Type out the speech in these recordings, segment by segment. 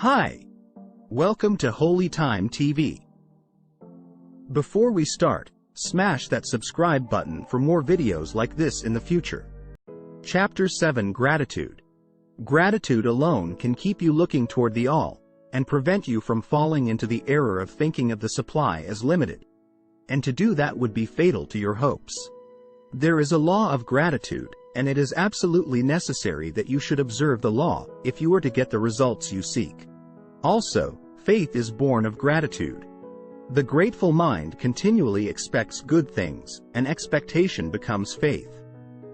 Hi! Welcome to Holy Time TV. Before we start, smash that subscribe button for more videos like this in the future. Chapter 7 Gratitude. Gratitude alone can keep you looking toward the all, and prevent you from falling into the error of thinking of the supply as limited. And to do that would be fatal to your hopes. There is a law of gratitude, and it is absolutely necessary that you should observe the law if you are to get the results you seek. Also, faith is born of gratitude. The grateful mind continually expects good things, and expectation becomes faith.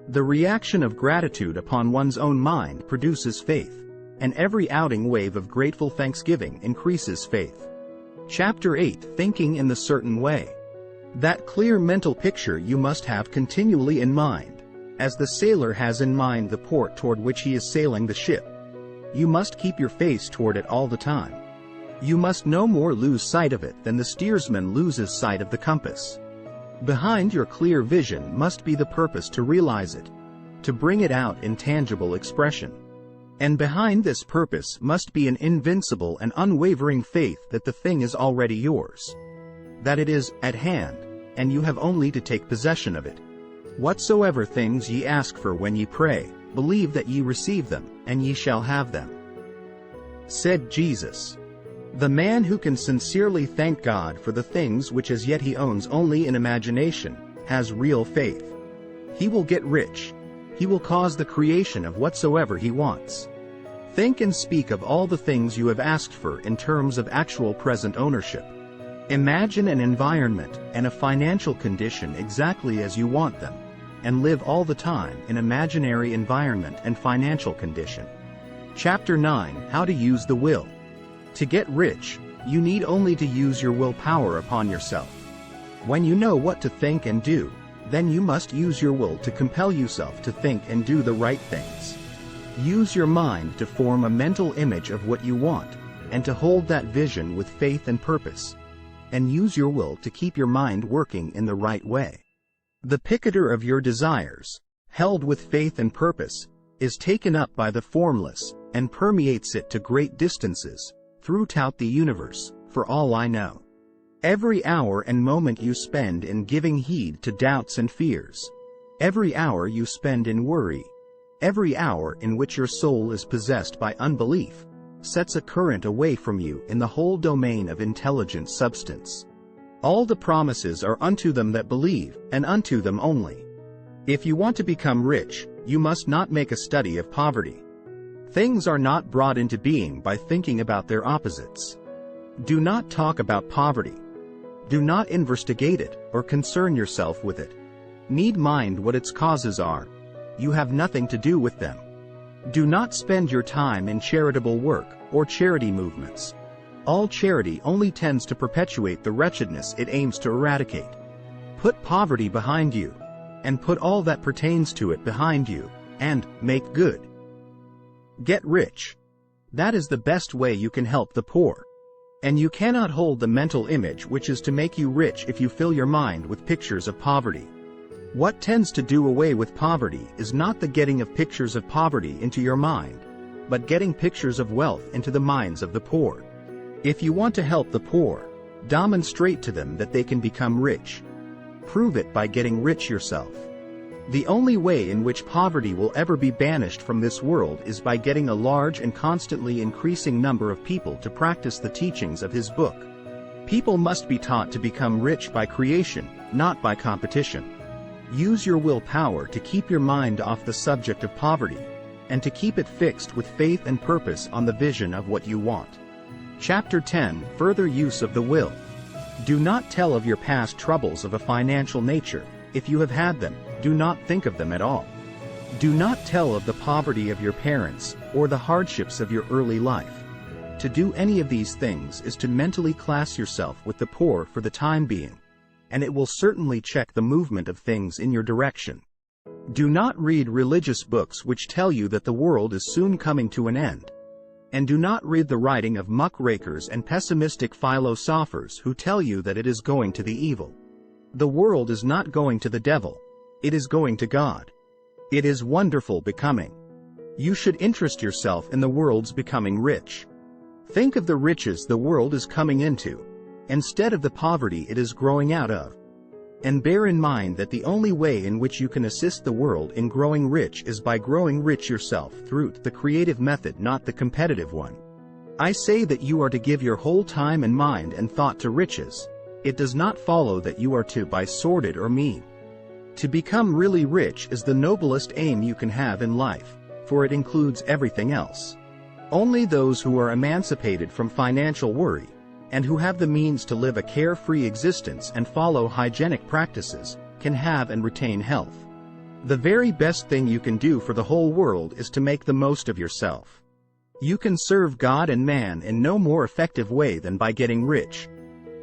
The reaction of gratitude upon one's own mind produces faith, and every outing wave of grateful thanksgiving increases faith. Chapter 8 Thinking in the Certain Way. That clear mental picture you must have continually in mind, as the sailor has in mind the port toward which he is sailing the ship. You must keep your face toward it all the time. You must no more lose sight of it than the steersman loses sight of the compass. Behind your clear vision must be the purpose to realize it, to bring it out in tangible expression. And behind this purpose must be an invincible and unwavering faith that the thing is already yours, that it is at hand, and you have only to take possession of it. Whatsoever things ye ask for when ye pray, believe that ye receive them, and ye shall have them. Said Jesus. The man who can sincerely thank God for the things which as yet he owns only in imagination, has real faith. He will get rich. He will cause the creation of whatsoever he wants. Think and speak of all the things you have asked for in terms of actual present ownership. Imagine an environment and a financial condition exactly as you want them, and live all the time in imaginary environment and financial condition. Chapter 9 How to Use the Will. To get rich, you need only to use your willpower upon yourself. When you know what to think and do, then you must use your will to compel yourself to think and do the right things. Use your mind to form a mental image of what you want, and to hold that vision with faith and purpose. And use your will to keep your mind working in the right way. The picketer of your desires, held with faith and purpose, is taken up by the formless, and permeates it to great distances, throughout the universe, for all I know. Every hour and moment you spend in giving heed to doubts and fears, every hour you spend in worry, every hour in which your soul is possessed by unbelief, sets a current away from you in the whole domain of intelligent substance. All the promises are unto them that believe, and unto them only. If you want to become rich, you must not make a study of poverty. Things are not brought into being by thinking about their opposites. Do not talk about poverty. Do not investigate it, or concern yourself with it. Need mind what its causes are. You have nothing to do with them. Do not spend your time in charitable work, or charity movements. All charity only tends to perpetuate the wretchedness it aims to eradicate. Put poverty behind you, and put all that pertains to it behind you, and make good. Get rich. That is the best way you can help the poor. And you cannot hold the mental image which is to make you rich if you fill your mind with pictures of poverty. What tends to do away with poverty is not the getting of pictures of poverty into your mind, but getting pictures of wealth into the minds of the poor. If you want to help the poor, demonstrate to them that they can become rich. Prove it by getting rich yourself. The only way in which poverty will ever be banished from this world is by getting a large and constantly increasing number of people to practice the teachings of his book. People must be taught to become rich by creation, not by competition. Use your willpower to keep your mind off the subject of poverty, and to keep it fixed with faith and purpose on the vision of what you want. Chapter 10 Further Use of the Will. Do not tell of your past troubles of a financial nature. If you have had them, do not think of them at all. Do not tell of the poverty of your parents, or the hardships of your early life. To do any of these things is to mentally class yourself with the poor for the time being, and it will certainly check the movement of things in your direction. Do not read religious books which tell you that the world is soon coming to an end. And do not read the writing of muckrakers and pessimistic philosophers who tell you that it is going to the evil. The world is not going to the devil. It is going to God. It is wonderful becoming. You should interest yourself in the world's becoming rich. Think of the riches the world is coming into, instead of the poverty it is growing out of. And bear in mind that the only way in which you can assist the world in growing rich is by growing rich yourself through the creative method, not the competitive one. I say that you are to give your whole time and mind and thought to riches. It does not follow that you are to buy sordid or mean. To become really rich is the noblest aim you can have in life, for it includes everything else. Only those who are emancipated from financial worry, and who have the means to live a carefree existence and follow hygienic practices, can have and retain health. The very best thing you can do for the whole world is to make the most of yourself. You can serve God and man in no more effective way than by getting rich.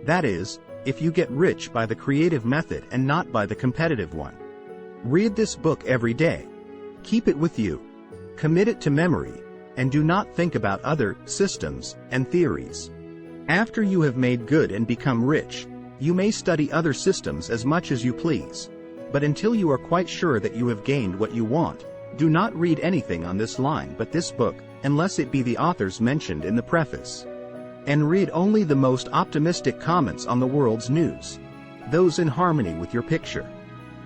That is, if you get rich by the creative method and not by the competitive one. Read this book every day. Keep it with you. Commit it to memory, and do not think about other systems and theories. After you have made good and become rich, you may study other systems as much as you please. But until you are quite sure that you have gained what you want, do not read anything on this line but this book, unless it be the authors mentioned in the preface. And read only the most optimistic comments on the world's news, those in harmony with your picture.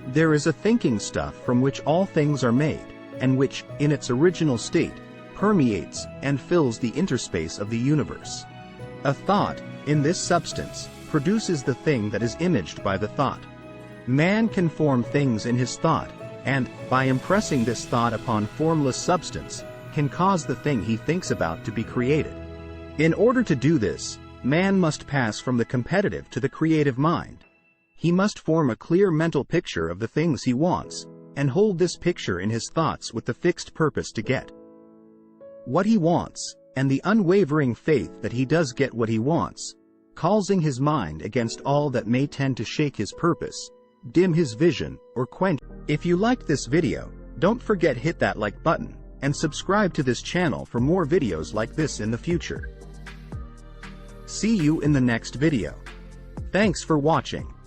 There is a thinking stuff from which all things are made, and which, in its original state, permeates and fills the interspace of the universe. A thought, in this substance, produces the thing that is imaged by the thought. Man can form things in his thought, and, by impressing this thought upon formless substance, can cause the thing he thinks about to be created. In order to do this, man must pass from the competitive to the creative mind. He must form a clear mental picture of the things he wants, and hold this picture in his thoughts with the fixed purpose to get what he wants, and the unwavering faith that he does get what he wants, causing his mind against all that may tend to shake his purpose, dim his vision, or quench. If you liked this video, don't forget hit that like button, and subscribe to this channel for more videos like this in the future. See you in the next video. Thanks for watching.